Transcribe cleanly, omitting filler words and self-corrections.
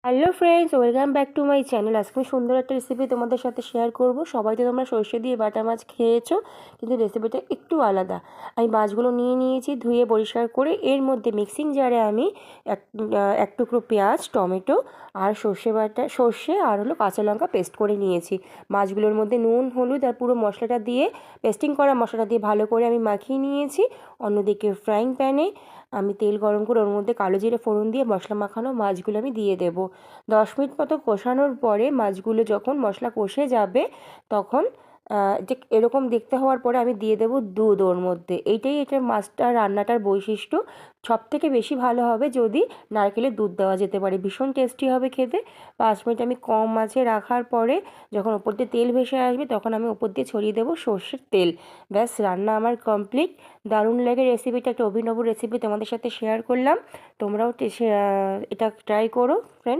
Hello friends, welcome back to my channel. আজকে আমি সুন্দর একটা রেসিপি তোমাদের সাথে শেয়ার করব। সবাই তো তোমরা সর্ষে দিয়ে বাটা মাছ খেয়েছো, কিন্তু রেসিপিটা একটু আলাদা। আমি মাছগুলো নিয়ে নিয়েছি ধুয়ে পরিষ্কার করে। এর মধ্যে মিক্সিং জারে আমি এক টুকরো পেঁয়াজ, টমেটো আর সর্ষে আর কাঁচা লঙ্কা পেস্ট করে নিয়েছি। মাছগুলোর মধ্যে নুন, হলুদ আর পুরো মশলাটা দিয়ে, পেস্টিং করা মশলাটা দিয়ে ভালো করে আমি মাখিয়ে নিয়েছি। অন্যদিকে ফ্রাইং প্যানে আমি তেল গরম করে ওর মধ্যে কালো জিরে ফোড়ন দিয়ে মশলা মাখানো মাছগুলো আমি দিয়ে দেবো। 10 মিনিট মতো কষানোর পরে মাছগুলো যখন মশলা কষে যাবে, তখন যে এরকম দেখতে হওয়ার পরে আমি দিয়ে দেবো দুধ ওর মধ্যে। এটার মাছটার রান্নাটার বৈশিষ্ট্য। সবথেকে বেশি ভালো হবে যদি নারকেলের দুধ দেওয়া যেতে পারে, ভীষণ টেস্টি হবে খেতে। 5 মিনিট আমি কম আঁচে রাখার পরে যখন ওপর দিয়ে তেল ভেসে আসবে, তখন আমি ওপর দিয়ে ছড়িয়ে দেবো সর্ষের তেল। ব্যাস, রান্না আমার কমপ্লিট। দারুণ লাগে রেসিপিটা, একটা অভিনব রেসিপি তোমাদের সাথে শেয়ার করলাম। তোমরাও এটা ট্রাই করো ফ্রেন্ডস।